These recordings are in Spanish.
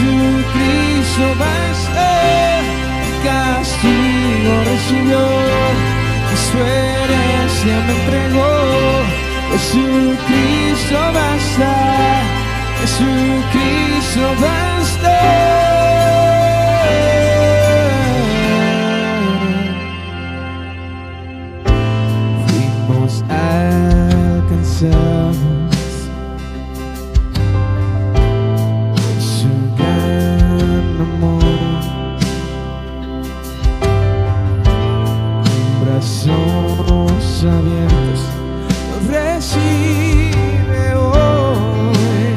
Jesucristo basta, el castigo recibió, y su herencia me entregó. Jesucristo basta, Jesucristo basta. Fuimos alcanzados por su gran amor, con brazos abiertos nos recibe hoy.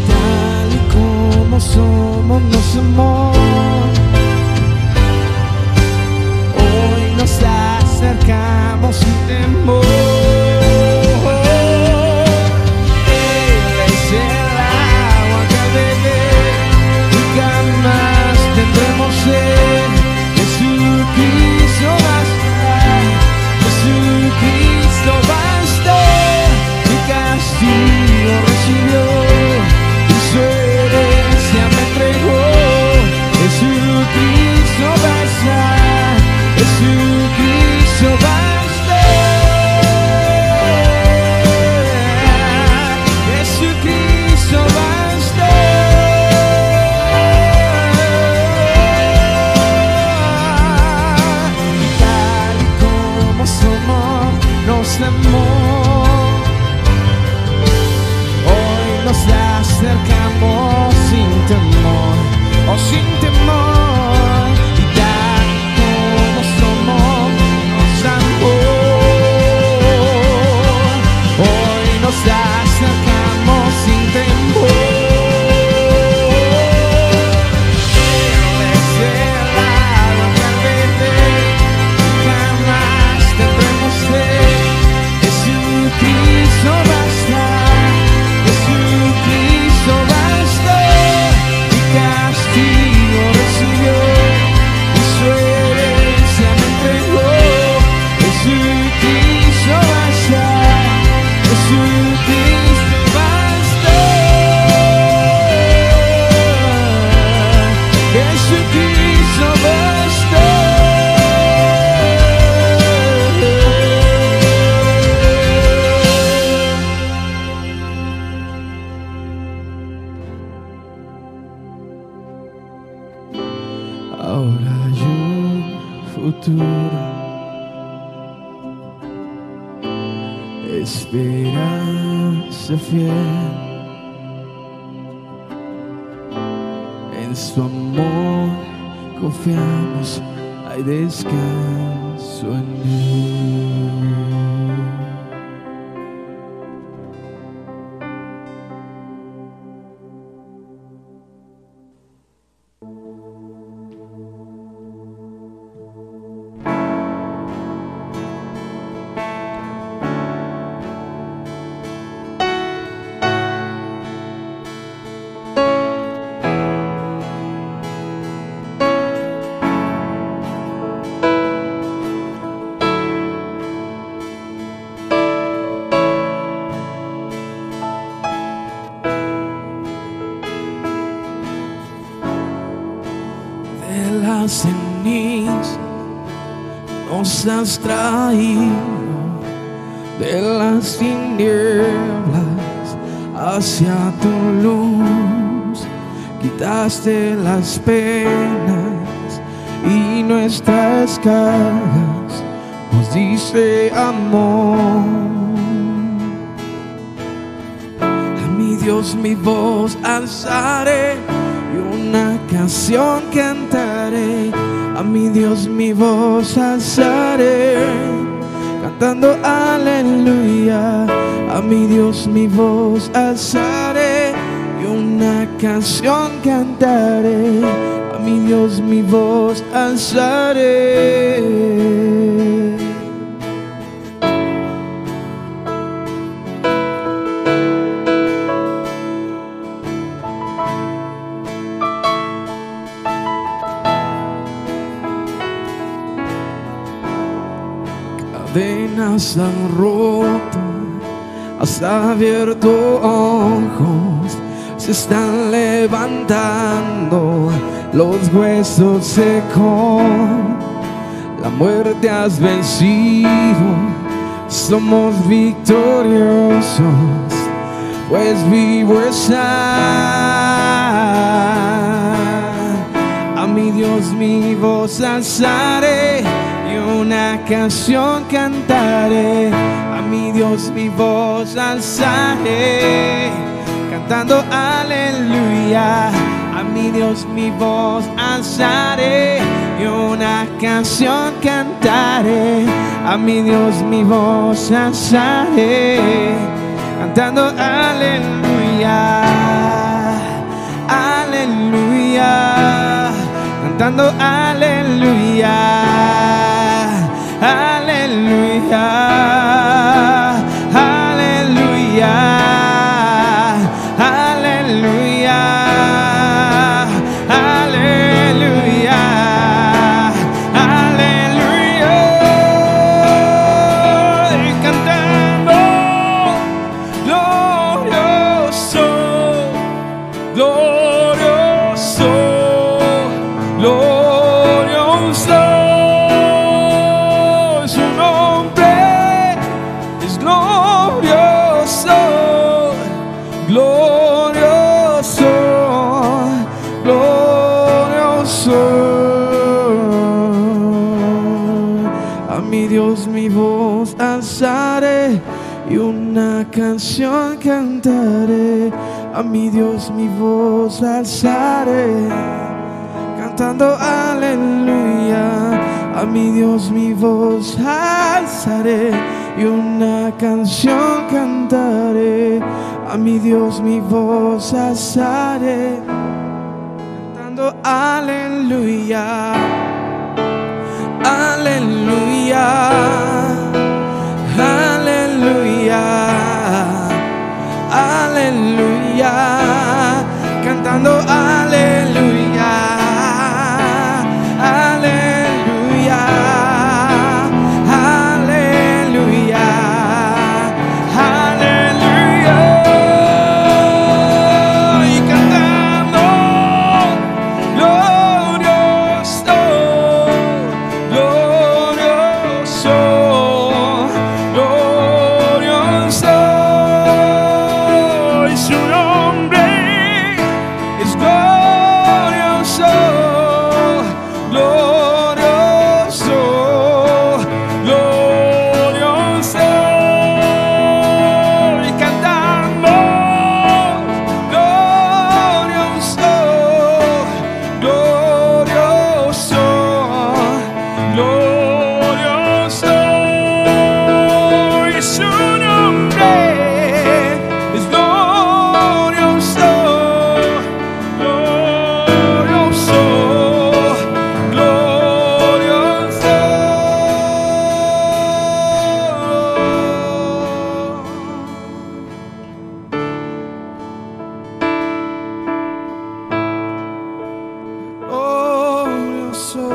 Tal y como somos nos amó. Hoy nos acercamos sin temor. Él es el agua que al beber y jamás tendremos sed. Jesucristo basta, Jesucristo basta, mi castigo recibió, y su herencia me entregó. Jesucristo basta, Jesucristo basta, Jesucristo basta. Tal y como somos nos amó. Hoy nos acercamos sin temor, oh sin temor. Y tal como somos nos amó. Hoy nos acercamos sin temor. Él es el agua que al beber jamás tendremos sed. Jesucristo basta, Jesucristo basta, mi castigo recibió, y su herencia me entregó. Jesucristo basta, Jesucristo basta, Jesucristo basta. Ahora hay un futuro, esperanza fiel, en su amor confiamos, hay descanso en él. Ceniza nos has traído de las tinieblas hacia tu luz, quitaste las penas y nuestras cargas, nos diste amor. A mi Dios mi voz alzaré y una canción cantaré. A mi Dios mi voz alzaré, cantando aleluya. A mi Dios mi voz alzaré y una canción cantaré. A mi Dios mi voz alzaré. Cadenas han roto, has abierto ojos, se están levantando los huesos secos. La muerte has vencido, somos victoriosos, pues vivo está. A mi Dios mi voz alzaré y una canción cantaré. A mi Dios mi voz alzaré, cantando aleluya. A mi Dios mi voz alzaré y una canción cantaré. A mi Dios mi voz alzaré, cantando aleluya, aleluya, cantando aleluya, aleluya, aleluya, aleluya, aleluya, aleluya, y cantando glorioso, glorioso, glorioso. Su nombre es glorioso, glorioso, glorioso. A mi Dios mi voz alzaré y una canción cantaré. A mi Dios mi voz alzaré, cantando aleluya. A mi Dios mi voz alzaré y una canción cantaré. A mi Dios mi voz alzaré, cantando aleluya, aleluya, aleluya, aleluya, cantando aleluya, aleluya, aleluya, aleluya, y cantando glorioso, glorioso, glorioso. Y su nombre es glorioso, glorioso, glorioso. Y cantamos glorioso, glorioso, glorioso. Y su nombre es glorioso, glorioso, glorioso. Glorioso.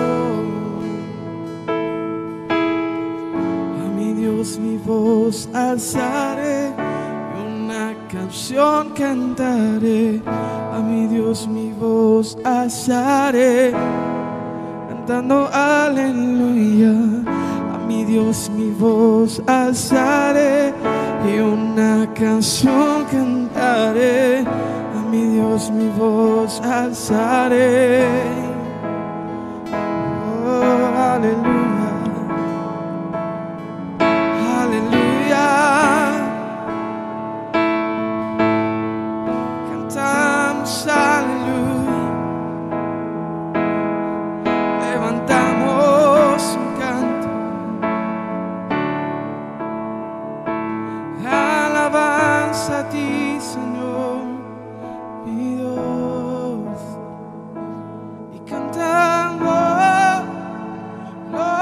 A mi Dios mi voz alzaré y una canción cantaré. A mi Dios mi voz alzaré, cantando aleluya. A mi Dios mi voz alzaré y una canción cantaré. A mi Dios mi voz alzaré. Oh, aleluya, aleluya, cantamos aleluya, levantamos un canto, alabanza a ti, Señor, mi Dios, y cantamos glorioso,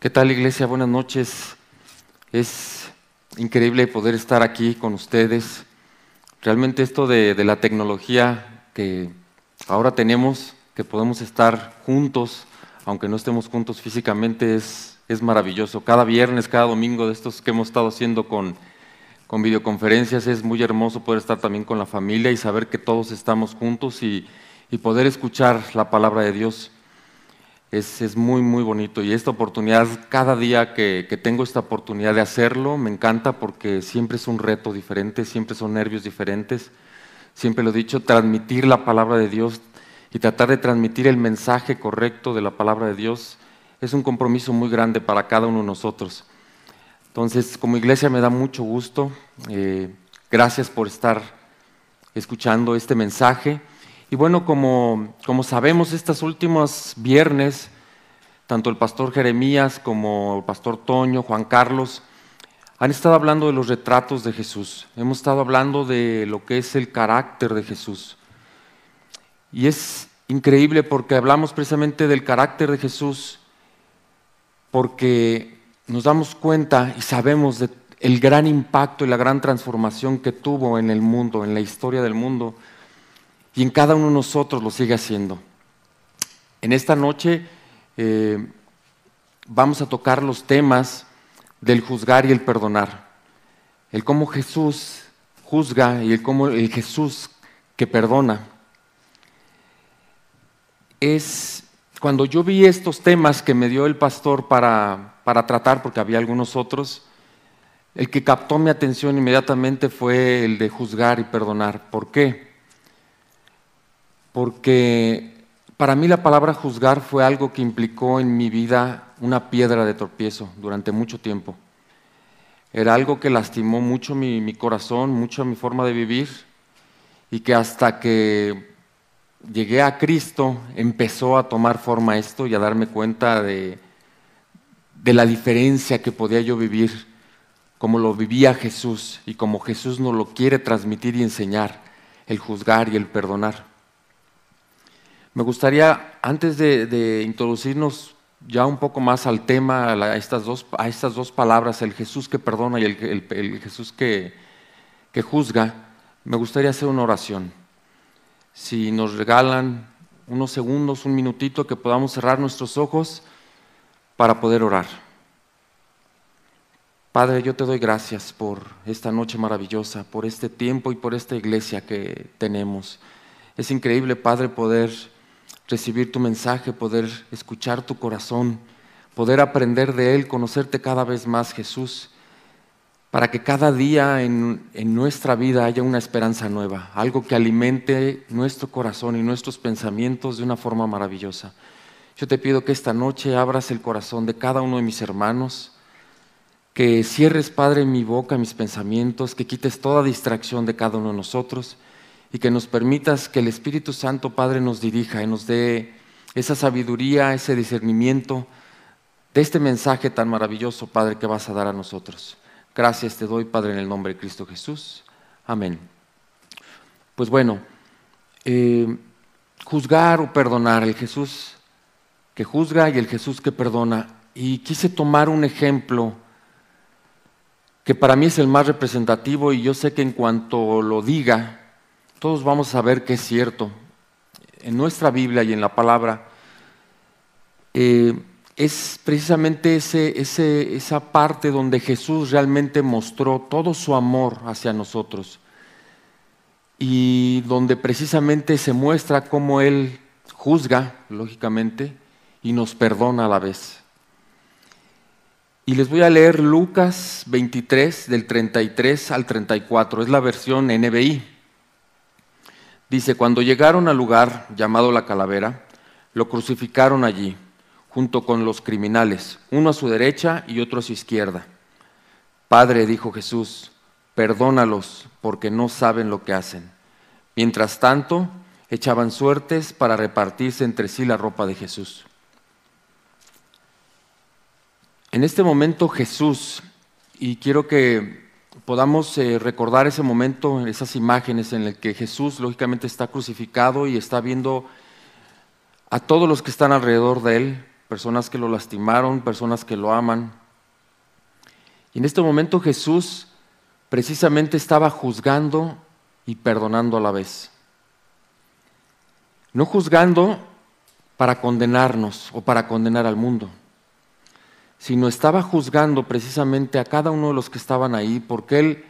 ¿Qué tal, iglesia? Buenas noches. Es increíble poder estar aquí con ustedes. Realmente esto de la tecnología que ahora tenemos, que podemos estar juntos, aunque no estemos juntos físicamente, es maravilloso. Cada viernes, cada domingo de estos que hemos estado haciendo con videoconferencias, es muy hermoso poder estar también con la familia y saber que todos estamos juntos y poder escuchar la palabra de Dios. Es muy, muy bonito, y esta oportunidad, cada día que tengo esta oportunidad de hacerlo, me encanta porque siempre es un reto diferente, siempre son nervios diferentes. Siempre lo he dicho, transmitir la palabra de Dios y tratar de transmitir el mensaje correcto de la palabra de Dios es un compromiso muy grande para cada uno de nosotros. Entonces, como iglesia me da mucho gusto, gracias por estar escuchando este mensaje. Y bueno, como sabemos, estos últimos viernes, tanto el pastor Jeremías como el pastor Toño, Juan Carlos, han estado hablando de los retratos de Jesús. Hemos estado hablando de lo que es el carácter de Jesús. Y es increíble porque hablamos precisamente del carácter de Jesús, porque nos damos cuenta y sabemos del gran impacto y la gran transformación que tuvo en el mundo, en la historia del mundo, y en cada uno de nosotros lo sigue haciendo. En esta noche vamos a tocar los temas del juzgar y el perdonar. El cómo Jesús juzga y el Jesús que perdona. Cuando yo vi estos temas que me dio el pastor para tratar, porque había algunos otros, el que captó mi atención inmediatamente fue el de juzgar y perdonar. ¿Por qué? Porque para mí la palabra juzgar fue algo que implicó en mi vida una piedra de tropiezo durante mucho tiempo. Era algo que lastimó mucho mi corazón, mucho mi forma de vivir, y que hasta que llegué a Cristo empezó a tomar forma esto y a darme cuenta de la diferencia que podía yo vivir, como lo vivía Jesús y como Jesús nos lo quiere transmitir y enseñar, el juzgar y el perdonar. Me gustaría, antes de introducirnos ya un poco más al tema, a estas dos palabras, el Jesús que perdona y el Jesús que juzga, me gustaría hacer una oración. Si nos regalan unos segundos, un minutito, que podamos cerrar nuestros ojos para poder orar. Padre, yo te doy gracias por esta noche maravillosa, por este tiempo y por esta iglesia que tenemos. Es increíble, Padre, poder recibir tu mensaje, poder escuchar tu corazón, poder aprender de él, conocerte cada vez más, Jesús, para que cada día en nuestra vida haya una esperanza nueva, algo que alimente nuestro corazón y nuestros pensamientos de una forma maravillosa. Yo te pido que esta noche abras el corazón de cada uno de mis hermanos, que cierres, Padre, mi boca, mis pensamientos, que quites toda distracción de cada uno de nosotros, y que nos permitas que el Espíritu Santo, Padre, nos dirija y nos dé esa sabiduría, ese discernimiento de este mensaje tan maravilloso, Padre, que vas a dar a nosotros. Gracias te doy, Padre, en el nombre de Cristo Jesús. Amén. Pues bueno, juzgar o perdonar, el Jesús que juzga y el Jesús que perdona. Y quise tomar un ejemplo que para mí es el más representativo, y yo sé que en cuanto lo diga, todos vamos a saber que es cierto. En nuestra Biblia y en la palabra es precisamente esa parte donde Jesús realmente mostró todo su amor hacia nosotros, y donde precisamente se muestra cómo Él juzga, lógicamente, y nos perdona a la vez. Y les voy a leer Lucas 23, del 33 al 34, es la versión NBI. Dice: cuando llegaron al lugar llamado La Calavera, lo crucificaron allí, junto con los criminales, uno a su derecha y otro a su izquierda. Padre, dijo Jesús, perdónalos, porque no saben lo que hacen. Mientras tanto, echaban suertes para repartirse entre sí la ropa de Jesús. En este momento Jesús, y quiero que podamos recordar ese momento, esas imágenes en las que Jesús lógicamente está crucificado y está viendo a todos los que están alrededor de Él, personas que lo lastimaron, personas que lo aman. Y en este momento Jesús precisamente estaba juzgando y perdonando a la vez. No juzgando para condenarnos o para condenar al mundo, sino estaba juzgando precisamente a cada uno de los que estaban ahí, porque Él,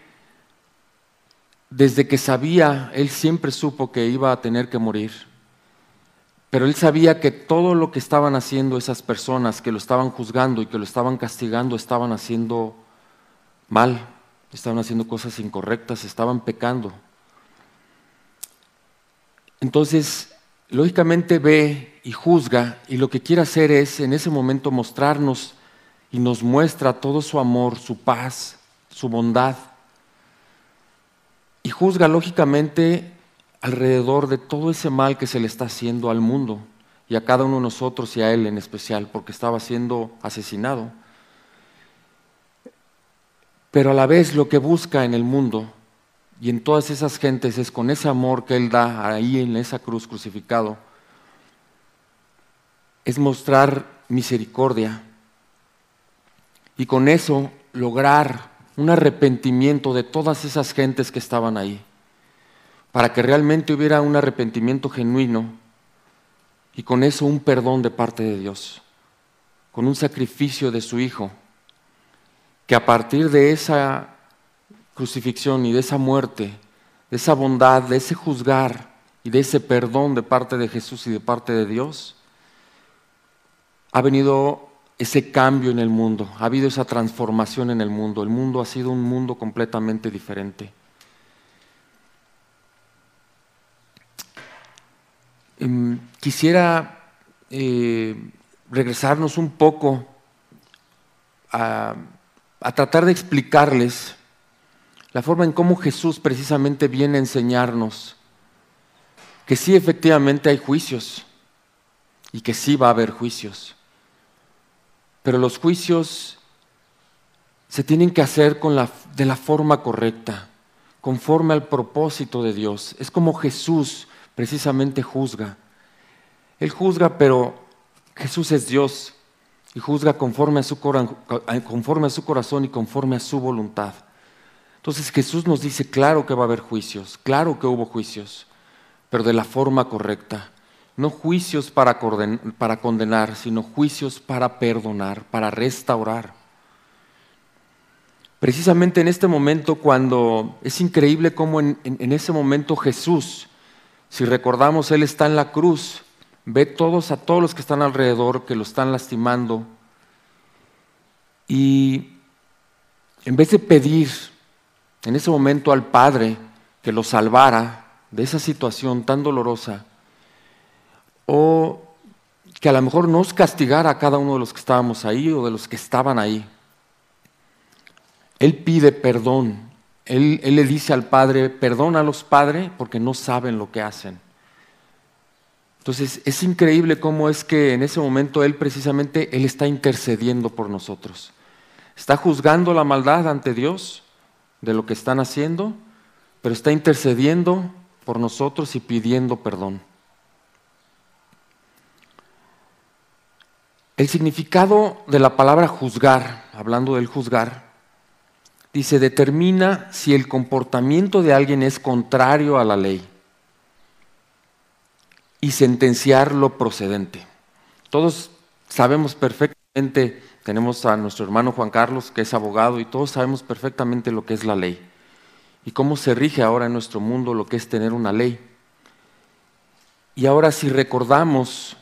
desde que sabía, Él siempre supo que iba a tener que morir, pero Él sabía que todo lo que estaban haciendo esas personas que lo estaban juzgando y que lo estaban castigando, estaban haciendo mal, estaban haciendo cosas incorrectas, estaban pecando. Entonces, lógicamente ve y juzga, y lo que quiere hacer es en ese momento mostrarnos y nos muestra todo su amor, su paz, su bondad, y juzga lógicamente alrededor de todo ese mal que se le está haciendo al mundo y a cada uno de nosotros y a Él en especial, porque estaba siendo asesinado. Pero a la vez lo que busca en el mundo y en todas esas gentes es con ese amor que Él da ahí en esa cruz crucificado, es mostrar misericordia y con eso lograr un arrepentimiento de todas esas gentes que estaban ahí, para que realmente hubiera un arrepentimiento genuino y con eso un perdón de parte de Dios, con un sacrificio de su Hijo, que a partir de esa crucifixión y de esa muerte, de esa bondad, de ese juzgar y de ese perdón de parte de Jesús y de parte de Dios, ha venido ese cambio en el mundo, ha habido esa transformación en el mundo ha sido un mundo completamente diferente. Quisiera regresarnos un poco a tratar de explicarles la forma en cómo Jesús precisamente viene a enseñarnos que sí, efectivamente hay juicios y que sí va a haber juicios, pero los juicios se tienen que hacer de la forma correcta, conforme al propósito de Dios. Es como Jesús precisamente juzga. Él juzga, pero Jesús es Dios y juzga conforme a su corazón y conforme a su voluntad. Entonces Jesús nos dice, claro que va a haber juicios, claro que hubo juicios, pero de la forma correcta. No juicios para condenar, sino juicios para perdonar, para restaurar. Precisamente en este momento, cuando es increíble cómo en ese momento Jesús, si recordamos, Él está en la cruz, ve a todos los que están alrededor, que lo están lastimando, y en vez de pedir en ese momento al Padre que lo salvara de esa situación tan dolorosa, o que a lo mejor nos castigara a cada uno de los que estábamos ahí o de los que estaban ahí, Él pide perdón. Él le dice al Padre, perdónalos, Padre, porque no saben lo que hacen. Entonces es increíble cómo es que en ese momento Él está intercediendo por nosotros. Está juzgando la maldad ante Dios de lo que están haciendo, pero está intercediendo por nosotros y pidiendo perdón. El significado de la palabra juzgar, hablando del juzgar, dice, determina si el comportamiento de alguien es contrario a la ley y sentenciar lo procedente. Todos sabemos perfectamente, tenemos a nuestro hermano Juan Carlos, que es abogado, y todos sabemos perfectamente lo que es la ley y cómo se rige ahora en nuestro mundo lo que es tener una ley. Y ahora si recordamos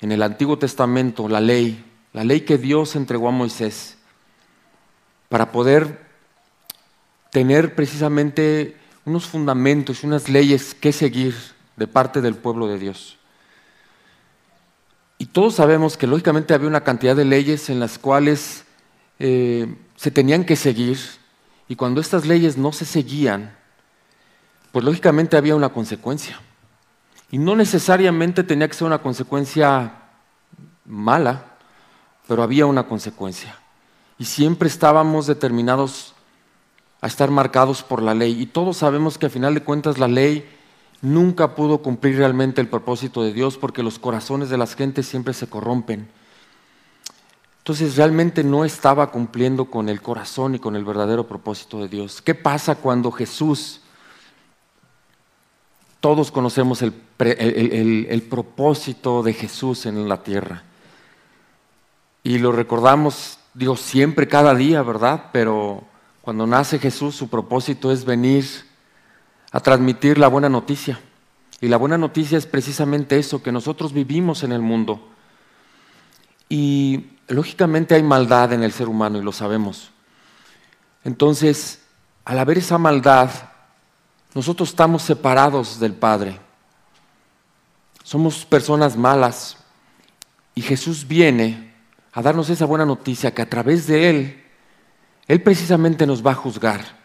en el Antiguo Testamento la ley que Dios entregó a Moisés para poder tener precisamente unos fundamentos y unas leyes que seguir de parte del pueblo de Dios. Y todos sabemos que lógicamente había una cantidad de leyes en las cuales se tenían que seguir, y cuando estas leyes no se seguían, pues lógicamente había una consecuencia. Y no necesariamente tenía que ser una consecuencia mala, pero había una consecuencia. Y siempre estábamos determinados a estar marcados por la ley. Y todos sabemos que a final de cuentas la ley nunca pudo cumplir realmente el propósito de Dios porque los corazones de las gentes siempre se corrompen. Entonces realmente no estaba cumpliendo con el corazón y con el verdadero propósito de Dios. ¿Qué pasa cuando Jesús, todos conocemos el propósito de Jesús en la tierra? Y lo recordamos, digo, siempre, cada día, ¿verdad? Pero cuando nace Jesús, su propósito es venir a transmitir la buena noticia. Y la buena noticia es precisamente eso, que nosotros vivimos en el mundo. Y lógicamente hay maldad en el ser humano y lo sabemos. Entonces, al haber esa maldad, nosotros estamos separados del Padre. Somos personas malas y Jesús viene a darnos esa buena noticia que a través de Él precisamente nos va a juzgar.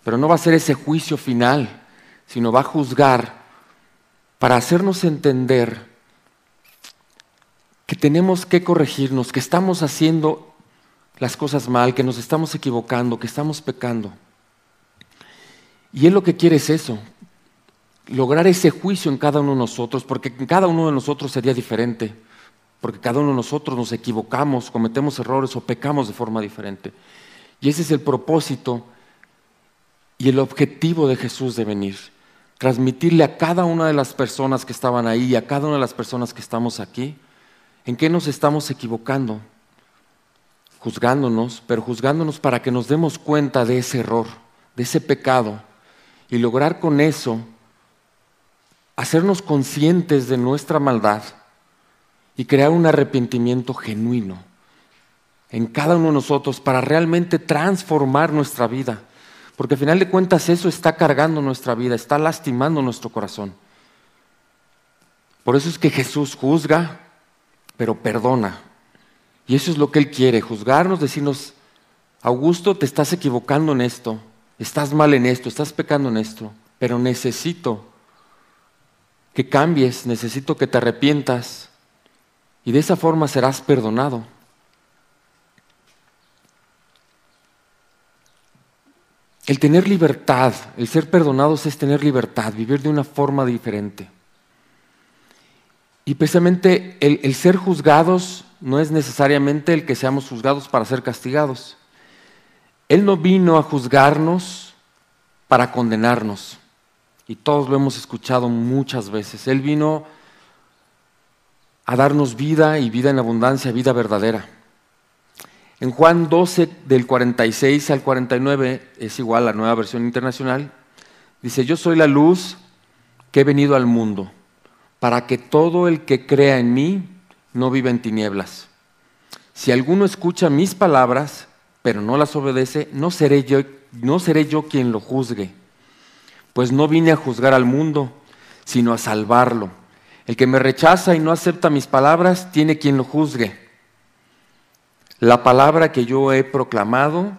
Pero no va a ser ese juicio final, sino va a juzgar para hacernos entender que tenemos que corregirnos, que estamos haciendo las cosas mal, que nos estamos equivocando, que estamos pecando. Y Él lo que quiere es eso, lograr ese juicio en cada uno de nosotros, porque en cada uno de nosotros sería diferente, porque cada uno de nosotros nos equivocamos, cometemos errores o pecamos de forma diferente. Y ese es el propósito y el objetivo de Jesús de venir, transmitirle a cada una de las personas que estaban ahí y a cada una de las personas que estamos aquí, ¿en qué nos estamos equivocando? Juzgándonos, pero juzgándonos para que nos demos cuenta de ese error, de ese pecado, y lograr con eso hacernos conscientes de nuestra maldad y crear un arrepentimiento genuino en cada uno de nosotros para realmente transformar nuestra vida. Porque al final de cuentas eso está cargando nuestra vida, está lastimando nuestro corazón. Por eso es que Jesús juzga, pero perdona. Y eso es lo que Él quiere, juzgarnos, decirnos, Augusto, te estás equivocando en esto, estás mal en esto, estás pecando en esto, pero necesito que cambies, necesito que te arrepientas y de esa forma serás perdonado. El tener libertad, el ser perdonados es tener libertad, vivir de una forma diferente. Y precisamente el ser juzgados no es necesariamente el que seamos juzgados para ser castigados. Él no vino a juzgarnos para condenarnos. Y todos lo hemos escuchado muchas veces. Él vino a darnos vida y vida en abundancia, vida verdadera. En Juan 12, del 46 al 49, es igual a la Nueva Versión Internacional, dice, yo soy la luz que he venido al mundo, para que todo el que crea en mí no viva en tinieblas. Si alguno escucha mis palabras, pero no las obedece, no seré yo quien lo juzgue, pues no vine a juzgar al mundo, sino a salvarlo. El que me rechaza y no acepta mis palabras, tiene quien lo juzgue. La palabra que yo he proclamado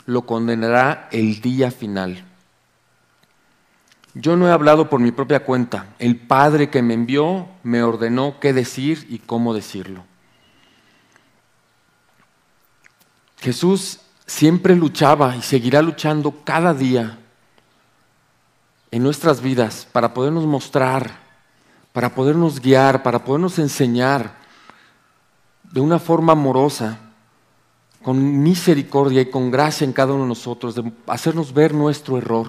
lo condenará el día final. Yo no he hablado por mi propia cuenta. El Padre que me envió me ordenó qué decir y cómo decirlo. Jesús siempre luchaba y seguirá luchando cada día en nuestras vidas para podernos mostrar, para podernos guiar, para podernos enseñar de una forma amorosa, con misericordia y con gracia en cada uno de nosotros, de hacernos ver nuestro error,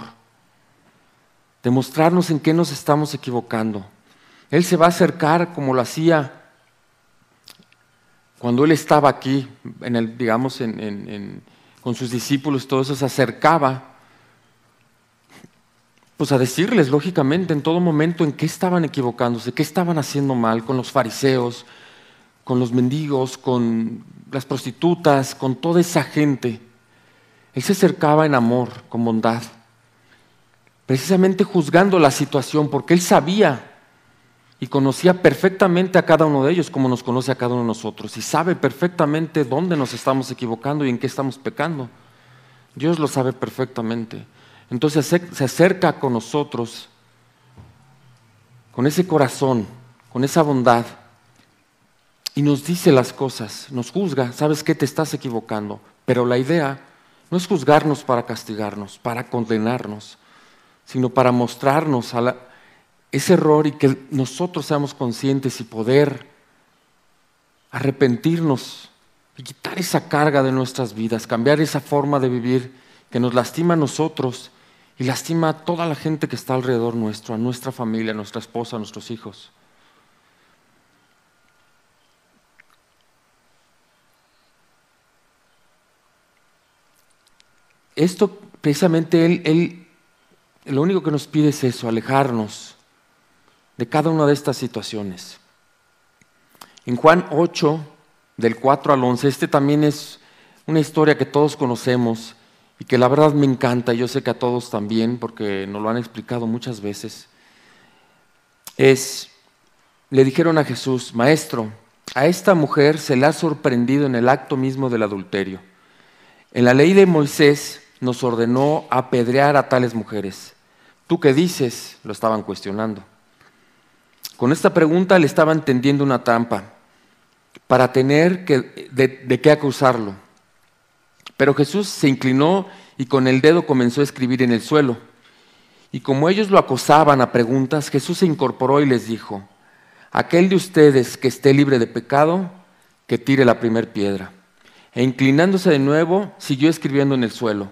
de mostrarnos en qué nos estamos equivocando. Él se va a acercar como lo hacía cuando Él estaba aquí, con sus discípulos, todo eso se acercaba, pues a decirles, lógicamente, en todo momento en qué estaban equivocándose, qué estaban haciendo mal con los fariseos, con los mendigos, con las prostitutas, con toda esa gente. Él se acercaba en amor, con bondad, precisamente juzgando la situación, porque Él sabía y conocía perfectamente a cada uno de ellos como nos conoce a cada uno de nosotros, y sabe perfectamente dónde nos estamos equivocando y en qué estamos pecando. Dios lo sabe perfectamente. Entonces se acerca con nosotros, con ese corazón, con esa bondad, y nos dice las cosas, nos juzga, ¿sabes qué? Te estás equivocando. Pero la idea no es juzgarnos para castigarnos, para condenarnos, sino para mostrarnos ese error y que nosotros seamos conscientes y poder arrepentirnos y quitar esa carga de nuestras vidas, cambiar esa forma de vivir que nos lastima a nosotros y lastima a toda la gente que está alrededor nuestro, a nuestra familia, a nuestra esposa, a nuestros hijos. Esto precisamente Él lo único que nos pide es eso, alejarnos de cada una de estas situaciones. En Juan 8, del 4 al 11, este también es una historia que todos conocemos y que la verdad me encanta, yo sé que a todos también, porque nos lo han explicado muchas veces. Le dijeron a Jesús: Maestro, a esta mujer se le ha sorprendido en el acto mismo del adulterio. En la ley de Moisés nos ordenó apedrear a tales mujeres. ¿Tú qué dices?, lo estaban cuestionando. Con esta pregunta le estaban tendiendo una trampa para tener de qué acusarlo. Pero Jesús se inclinó y con el dedo comenzó a escribir en el suelo. Y como ellos lo acosaban a preguntas, Jesús se incorporó y les dijo: aquel de ustedes que esté libre de pecado, que tire la primer piedra. E inclinándose de nuevo, siguió escribiendo en el suelo.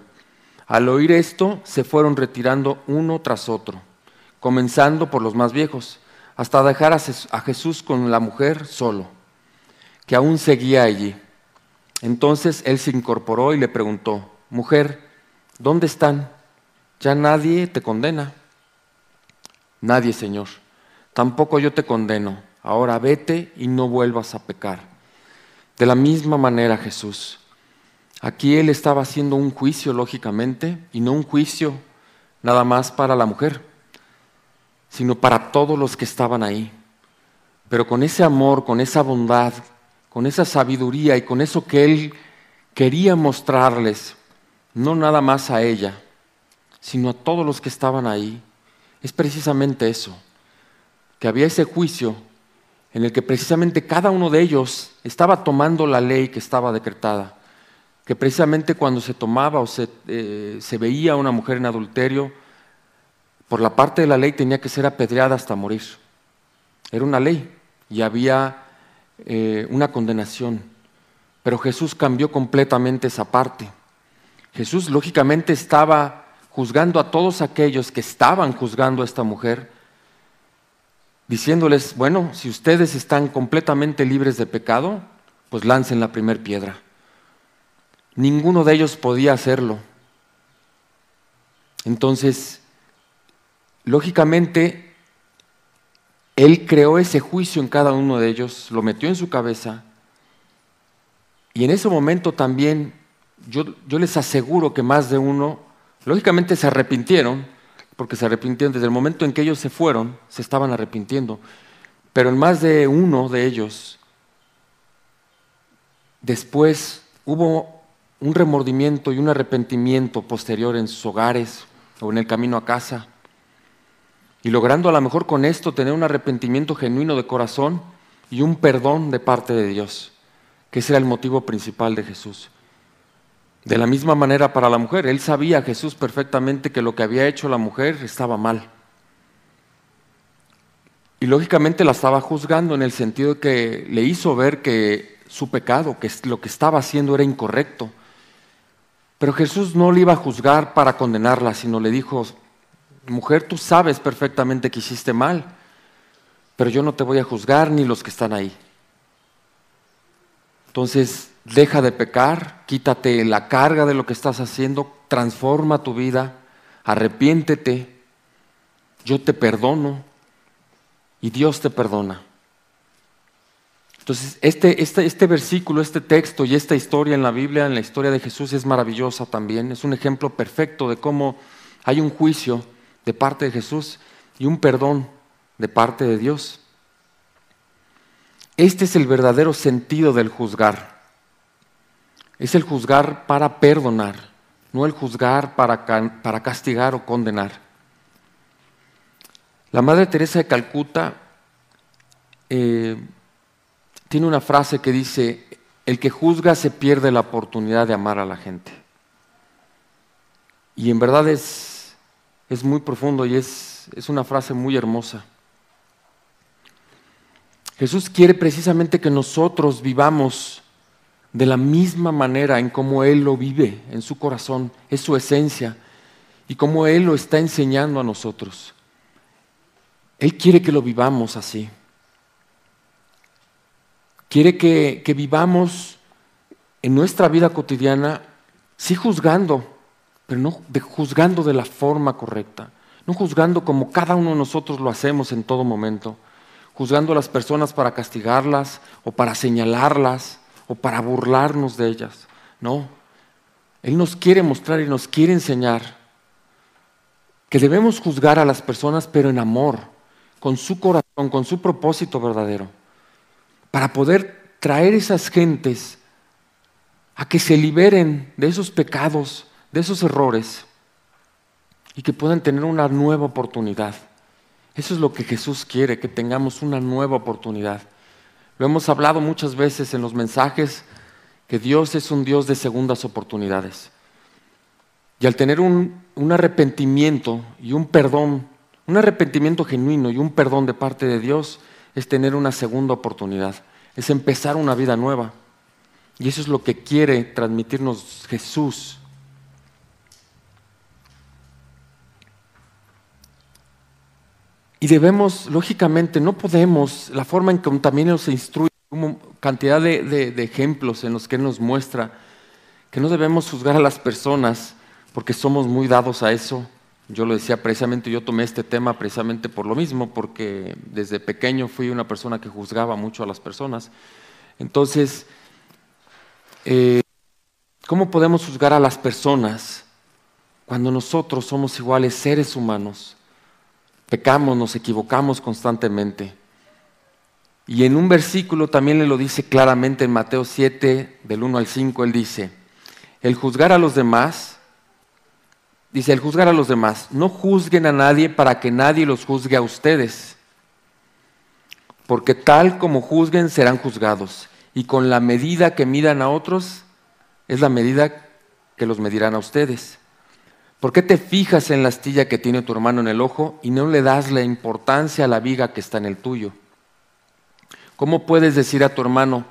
Al oír esto, se fueron retirando uno tras otro, comenzando por los más viejos, hasta dejar a Jesús con la mujer solo, que aún seguía allí. Entonces él se incorporó y le preguntó: mujer, ¿dónde están? ¿Ya nadie te condena? Nadie, Señor. Tampoco yo te condeno. Ahora vete y no vuelvas a pecar. De la misma manera, Jesús, aquí él estaba haciendo un juicio, lógicamente, y no un juicio nada más para la mujer, sino para todos los que estaban ahí. Pero con ese amor, con esa bondad, con esa sabiduría y con eso que él quería mostrarles, no nada más a ella, sino a todos los que estaban ahí, es precisamente eso, que había ese juicio en el que precisamente cada uno de ellos estaba tomando la ley que estaba decretada, que precisamente cuando se tomaba o se veía a una mujer en adulterio, por la parte de la ley tenía que ser apedreada hasta morir. Era una ley y había una condenación, pero Jesús cambió completamente esa parte. Jesús lógicamente estaba juzgando a todos aquellos que estaban juzgando a esta mujer, diciéndoles: bueno, si ustedes están completamente libres de pecado, pues lancen la primer piedra. Ninguno de ellos podía hacerlo. Entonces, lógicamente, Él creó ese juicio en cada uno de ellos, lo metió en su cabeza, y en ese momento también yo les aseguro que más de uno, lógicamente se arrepintieron, porque se arrepintieron desde el momento en que ellos se fueron, se estaban arrepintiendo, pero en más de uno de ellos, después hubo un remordimiento y un arrepentimiento posterior en sus hogares o en el camino a casa, y logrando a lo mejor con esto tener un arrepentimiento genuino de corazón y un perdón de parte de Dios, que ese era el motivo principal de Jesús. De la misma manera para la mujer, él sabía, Jesús, perfectamente que lo que había hecho la mujer estaba mal. Y lógicamente la estaba juzgando en el sentido de que le hizo ver que su pecado, que lo que estaba haciendo era incorrecto. Pero Jesús no le iba a juzgar para condenarla, sino le dijo: mujer, tú sabes perfectamente que hiciste mal, pero yo no te voy a juzgar ni los que están ahí. Entonces, deja de pecar, quítate la carga de lo que estás haciendo, transforma tu vida, arrepiéntete, yo te perdono y Dios te perdona. Entonces, este versículo, este texto y esta historia en la Biblia, en la historia de Jesús, es maravillosa también. Es un ejemplo perfecto de cómo hay un juicio de parte de Jesús y un perdón de parte de Dios. Este es el verdadero sentido del juzgar. Es el juzgar para perdonar, no el juzgar para castigar o condenar. La Madre Teresa de Calcuta tiene una frase que dice: el que juzga se pierde la oportunidad de amar a la gente. Y en verdad es muy profundo y es es una frase muy hermosa. Jesús quiere precisamente que nosotros vivamos de la misma manera en cómo Él lo vive en su corazón, es su esencia, y cómo Él lo está enseñando a nosotros. Él quiere que lo vivamos así. Quiere que vivamos en nuestra vida cotidiana, sí juzgando, pero no juzgando de la forma correcta, no juzgando como cada uno de nosotros lo hacemos en todo momento, juzgando a las personas para castigarlas o para señalarlas o para burlarnos de ellas. No, Él nos quiere mostrar y nos quiere enseñar que debemos juzgar a las personas, pero en amor, con su corazón, con su propósito verdadero, para poder traer esas gentes a que se liberen de esos pecados, de esos errores, y que puedan tener una nueva oportunidad. Eso es lo que Jesús quiere, que tengamos una nueva oportunidad. Lo hemos hablado muchas veces en los mensajes, que Dios es un Dios de segundas oportunidades. Y al tener un arrepentimiento y un perdón, un arrepentimiento genuino y un perdón de parte de Dios, es tener una segunda oportunidad, es empezar una vida nueva. Y eso es lo que quiere transmitirnos Jesús. Y debemos, lógicamente, no podemos, la forma en que también nos instruye, como cantidad de ejemplos en los que Él nos muestra, que no debemos juzgar a las personas porque somos muy dados a eso. Yo lo decía precisamente, yo tomé este tema precisamente por lo mismo, porque desde pequeño fui una persona que juzgaba mucho a las personas. Entonces, ¿cómo podemos juzgar a las personas cuando nosotros somos iguales seres humanos? Pecamos, nos equivocamos constantemente. Y en un versículo también le lo dice claramente en Mateo 7, del 1 al 5, Él dice, el juzgar a los demás, no juzguen a nadie para que nadie los juzgue a ustedes, porque tal como juzguen serán juzgados, y con la medida que midan a otros, es la medida que los medirán a ustedes. ¿Por qué te fijas en la astilla que tiene tu hermano en el ojo y no le das la importancia a la viga que está en el tuyo? ¿Cómo puedes decir a tu hermano,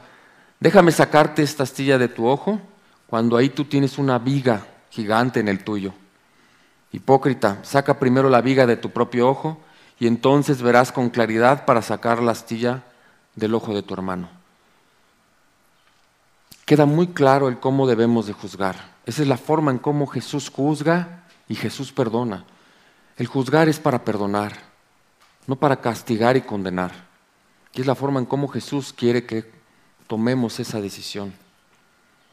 déjame sacarte esta astilla de tu ojo, cuando ahí tú tienes una viga gigante en el tuyo? Hipócrita, saca primero la viga de tu propio ojo y entonces verás con claridad para sacar la astilla del ojo de tu hermano. Queda muy claro el cómo debemos de juzgar. Esa es la forma en cómo Jesús juzga y Jesús perdona. El juzgar es para perdonar, no para castigar y condenar. Y es la forma en cómo Jesús quiere que tomemos esa decisión,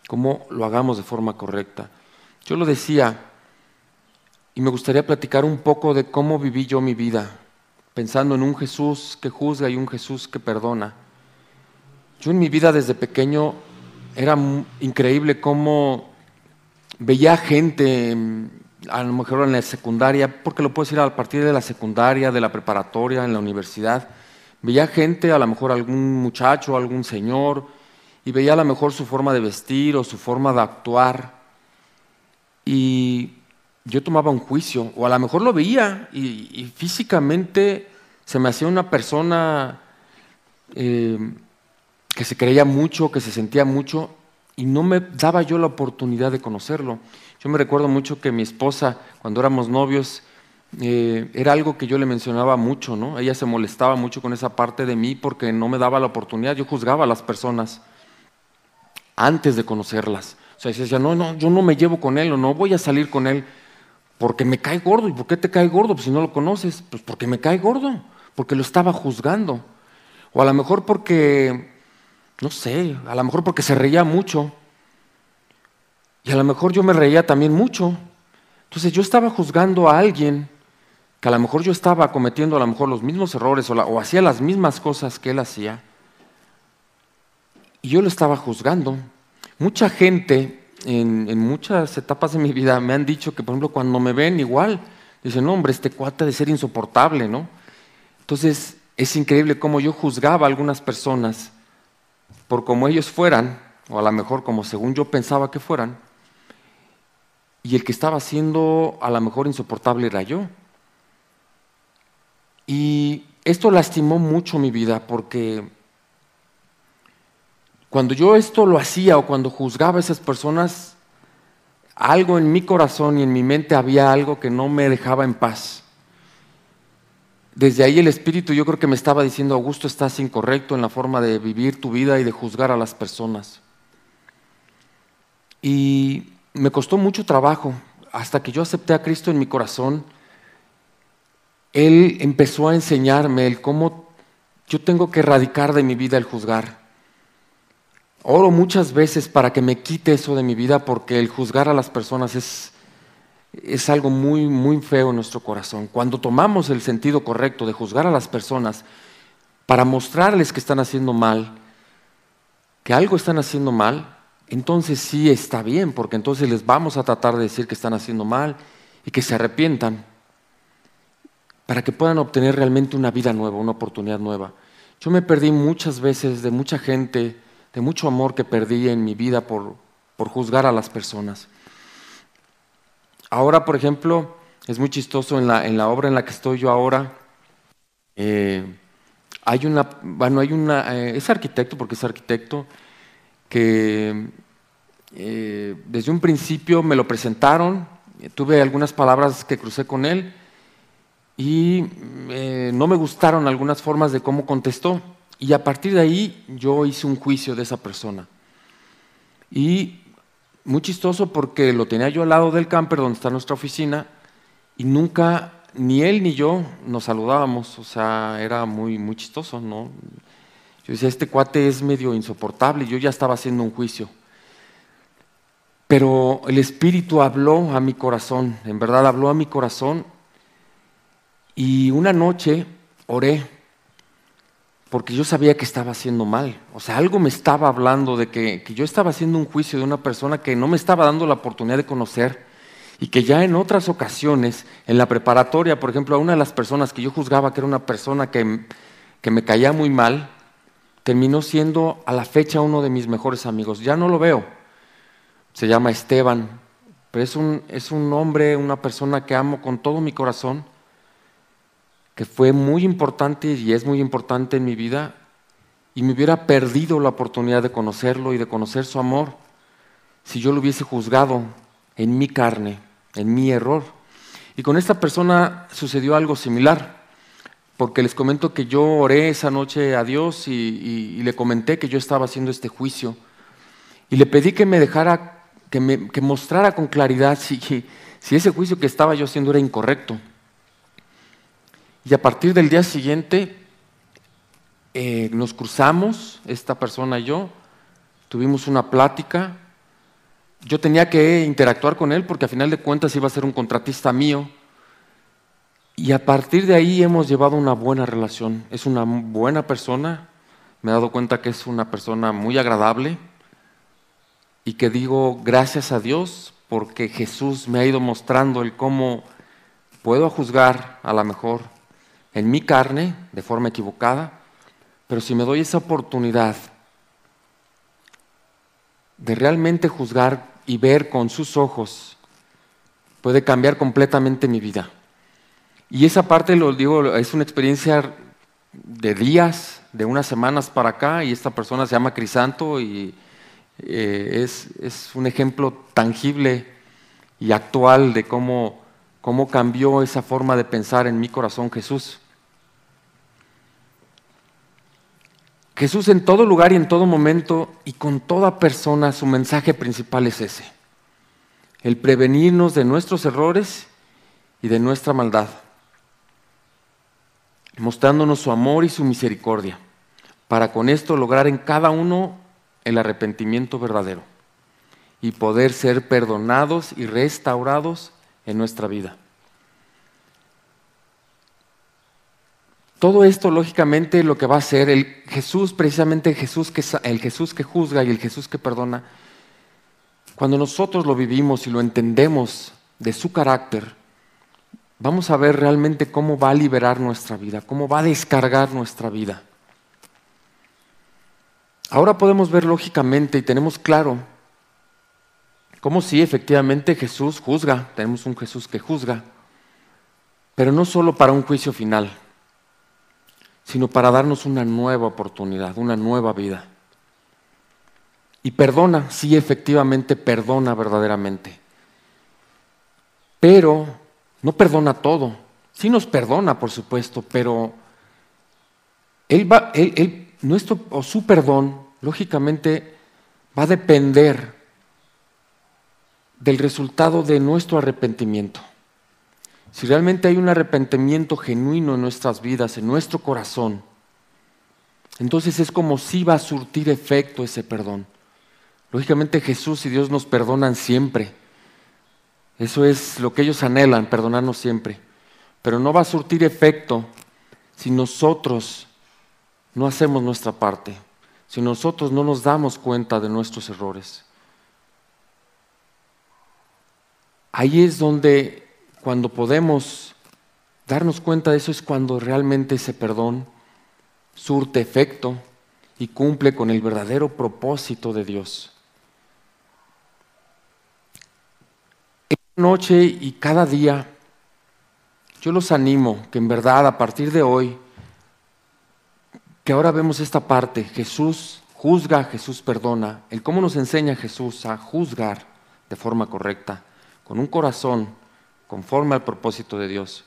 cómo lo hagamos de forma correcta. Yo lo decía, y me gustaría platicar un poco de cómo viví yo mi vida, pensando en un Jesús que juzga y un Jesús que perdona. Yo en mi vida desde pequeño era increíble cómo veía gente, a lo mejor en la secundaria, porque lo puedo decir a partir de la secundaria, de la preparatoria, en la universidad, veía gente, a lo mejor algún muchacho, algún señor, y veía a lo mejor su forma de vestir o su forma de actuar, y yo tomaba un juicio, o a lo mejor lo veía, y físicamente se me hacía una persona que se creía mucho, que se sentía mucho, y no me daba yo la oportunidad de conocerlo. Yo me recuerdo mucho que mi esposa, cuando éramos novios, era algo que yo le mencionaba mucho, ¿no? Ella se molestaba mucho con esa parte de mí porque no me daba la oportunidad. Yo juzgaba a las personas antes de conocerlas. O sea, decía, no, yo no me llevo con él o no voy a salir con él porque me cae gordo. ¿Y por qué te cae gordo? Pues si no lo conoces, pues porque me cae gordo, porque lo estaba juzgando. O a lo mejor porque, no sé, a lo mejor porque se reía mucho. Y a lo mejor yo me reía también mucho. Entonces yo estaba juzgando a alguien que a lo mejor yo estaba cometiendo a lo mejor los mismos errores o hacía las mismas cosas que él hacía. Y yo lo estaba juzgando. Mucha gente en muchas etapas de mi vida me han dicho que, por ejemplo, cuando me ven igual, dicen, no, hombre, este cuate ha de ser insoportable, ¿no? Entonces es increíble cómo yo juzgaba a algunas personas por cómo ellos fueran, o a lo mejor como según yo pensaba que fueran, y el que estaba siendo a lo mejor insoportable era yo. Y esto lastimó mucho mi vida porque cuando yo esto lo hacía o cuando juzgaba a esas personas, algo en mi corazón y en mi mente había algo que no me dejaba en paz. Desde ahí el Espíritu yo creo que me estaba diciendo: Augusto, estás incorrecto en la forma de vivir tu vida y de juzgar a las personas. Y me costó mucho trabajo, hasta que yo acepté a Cristo en mi corazón. Él empezó a enseñarme el cómo yo tengo que erradicar de mi vida el juzgar. Oro muchas veces para que me quite eso de mi vida, porque el juzgar a las personas es algo muy, muy feo en nuestro corazón. Cuando tomamos el sentido correcto de juzgar a las personas para mostrarles que están haciendo mal, que algo están haciendo mal, entonces sí está bien, porque entonces les vamos a tratar de decir que están haciendo mal y que se arrepientan, para que puedan obtener realmente una vida nueva, una oportunidad nueva. Yo me perdí muchas veces de mucha gente, de mucho amor que perdí en mi vida por juzgar a las personas. Ahora, por ejemplo, es muy chistoso en la obra en la que estoy yo ahora. Hay una, es arquitecto, porque es arquitecto, que desde un principio me lo presentaron, tuve algunas palabras que crucé con él y no me gustaron algunas formas de cómo contestó, y a partir de ahí yo hice un juicio de esa persona. Y muy chistoso, porque lo tenía yo al lado del camper donde está nuestra oficina, y nunca, ni él ni yo nos saludábamos. O sea, era muy, muy chistoso, ¿no? Yo decía, este cuate es medio insoportable, y yo ya estaba haciendo un juicio. Pero el Espíritu habló a mi corazón, en verdad habló a mi corazón, y una noche oré, porque yo sabía que estaba haciendo mal. O sea, algo me estaba hablando de que yo estaba haciendo un juicio de una persona que no me estaba dando la oportunidad de conocer, y que ya en otras ocasiones, en la preparatoria, por ejemplo, a una de las personas que yo juzgaba que era una persona que me caía muy mal, terminó siendo a la fecha uno de mis mejores amigos. Ya no lo veo, se llama Esteban, pero es un hombre, una persona que amo con todo mi corazón, que fue muy importante y es muy importante en mi vida, y me hubiera perdido la oportunidad de conocerlo y de conocer su amor si yo lo hubiese juzgado en mi carne, en mi error. Y con esta persona sucedió algo similar, porque les comento que yo oré esa noche a Dios y le comenté que yo estaba haciendo este juicio, y le pedí que me dejara, que mostrara con claridad si ese juicio que estaba yo haciendo era incorrecto. Y a partir del día siguiente nos cruzamos, esta persona y yo, tuvimos una plática. Yo tenía que interactuar con él porque a final de cuentas iba a ser un contratista mío, y a partir de ahí hemos llevado una buena relación. Es una buena persona, me he dado cuenta que es una persona muy agradable, y que digo gracias a Dios porque Jesús me ha ido mostrando el cómo puedo juzgar a lo mejor en mi carne de forma equivocada, pero si me doy esa oportunidad de realmente juzgar y ver con sus ojos, puede cambiar completamente mi vida. Y esa parte, lo digo, es una experiencia de días, de unas semanas para acá, y esta persona se llama Crisanto, y es un ejemplo tangible y actual de cómo cambió esa forma de pensar en mi corazón Jesús. Jesús en todo lugar y en todo momento y con toda persona, su mensaje principal es ese: el prevenirnos de nuestros errores y de nuestra maldad, mostrándonos su amor y su misericordia, para con esto lograr en cada uno el arrepentimiento verdadero y poder ser perdonados y restaurados en nuestra vida. Todo esto, lógicamente, lo que va a hacer el Jesús, precisamente el Jesús que juzga y el Jesús que perdona, cuando nosotros lo vivimos y lo entendemos de su carácter, vamos a ver realmente cómo va a liberar nuestra vida, cómo va a descargar nuestra vida. Ahora podemos ver lógicamente y tenemos claro cómo sí, efectivamente Jesús juzga, tenemos un Jesús que juzga, pero no solo para un juicio final. sino para darnos una nueva oportunidad, una nueva vida. Y perdona, sí, efectivamente perdona verdaderamente. Pero no perdona todo. Sí nos perdona, por supuesto, pero su perdón, lógicamente, va a depender del resultado de nuestro arrepentimiento. Si realmente hay un arrepentimiento genuino en nuestras vidas, en nuestro corazón, entonces es como si va a surtir efecto ese perdón. Lógicamente Jesús y Dios nos perdonan siempre. Eso es lo que ellos anhelan, perdonarnos siempre. Pero no va a surtir efecto si nosotros no hacemos nuestra parte, si nosotros no nos damos cuenta de nuestros errores. Ahí es donde, cuando podemos darnos cuenta de eso, es cuando realmente ese perdón surte efecto y cumple con el verdadero propósito de Dios. Esta noche y cada día, yo los animo que en verdad a partir de hoy, que ahora vemos esta parte, Jesús juzga, Jesús perdona, el cómo nos enseña Jesús a juzgar de forma correcta, con un corazón conforme al propósito de Dios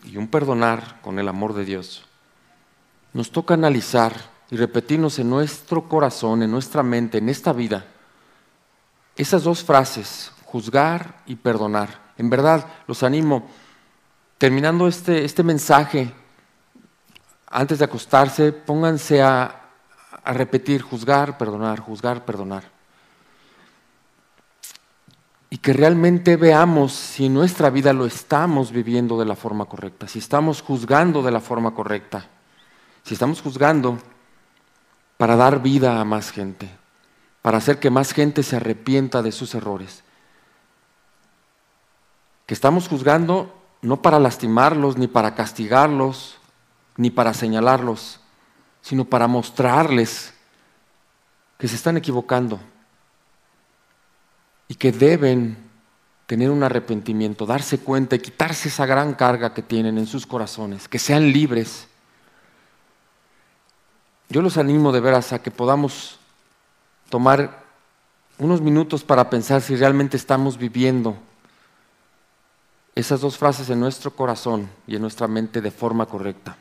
y un perdonar con el amor de Dios. Nos toca analizar y repetirnos en nuestro corazón, en nuestra mente, en esta vida, esas dos frases, juzgar y perdonar. En verdad, los animo, terminando este mensaje, antes de acostarse, pónganse a repetir, juzgar, perdonar, juzgar, perdonar. Y que realmente veamos si en nuestra vida lo estamos viviendo de la forma correcta, si estamos juzgando de la forma correcta, si estamos juzgando para dar vida a más gente, para hacer que más gente se arrepienta de sus errores. Que estamos juzgando no para lastimarlos, ni para castigarlos, ni para señalarlos, sino para mostrarles que se están equivocando y que deben tener un arrepentimiento, darse cuenta y quitarse esa gran carga que tienen en sus corazones, que sean libres. Yo los animo de veras a que podamos tomar unos minutos para pensar si realmente estamos viviendo esas dos frases en nuestro corazón y en nuestra mente de forma correcta.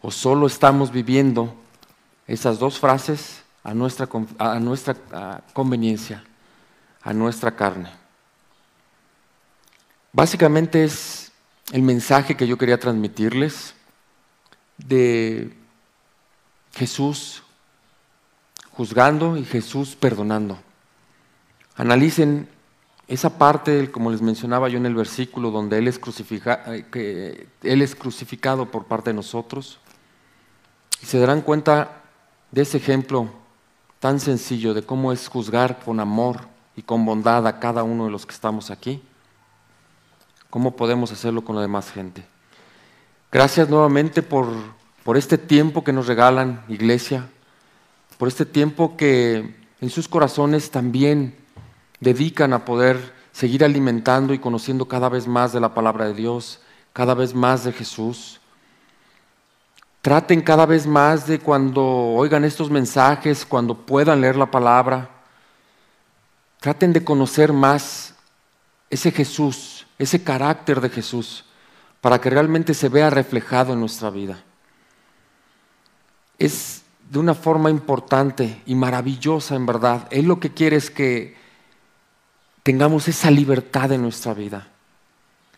O solo estamos viviendo esas dos frases a nuestra conveniencia, a nuestra carne. Básicamente es el mensaje que yo quería transmitirles de Jesús juzgando y Jesús perdonando. Analicen esa parte, como les mencionaba yo en el versículo, donde Él es crucificado por parte de nosotros, y se darán cuenta de ese ejemplo tan sencillo de cómo es juzgar con amor y con bondad a cada uno de los que estamos aquí. ¿Cómo podemos hacerlo con la demás gente? Gracias nuevamente por este tiempo que nos regalan, iglesia, por este tiempo que en sus corazones también dedican a poder seguir alimentando y conociendo cada vez más de la palabra de Dios, cada vez más de Jesús. Traten cada vez más de, cuando oigan estos mensajes, cuando puedan leer la palabra, traten de conocer más ese Jesús, ese carácter de Jesús, para que realmente se vea reflejado en nuestra vida. Es de una forma importante y maravillosa, en verdad. Él lo que quiere es que tengamos esa libertad en nuestra vida.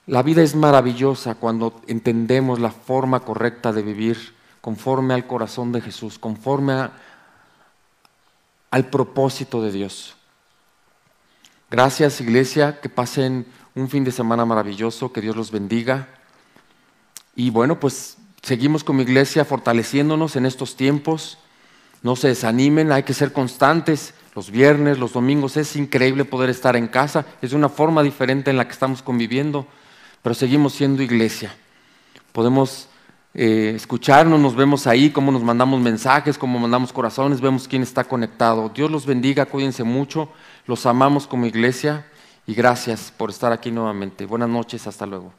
La vida es maravillosa cuando entendemos la forma correcta de vivir conforme al corazón de Jesús, conforme al propósito de Dios. Gracias, iglesia, que pasen un fin de semana maravilloso, que Dios los bendiga. Y bueno, pues seguimos como iglesia fortaleciéndonos en estos tiempos. No se desanimen, hay que ser constantes. Los viernes, los domingos, es increíble poder estar en casa. Es una forma diferente en la que estamos conviviendo, pero seguimos siendo iglesia. Podemos escucharnos, nos vemos ahí, cómo nos mandamos mensajes, cómo mandamos corazones, vemos quién está conectado. Dios los bendiga, cuídense mucho, los amamos como iglesia y gracias por estar aquí nuevamente. Buenas noches, hasta luego.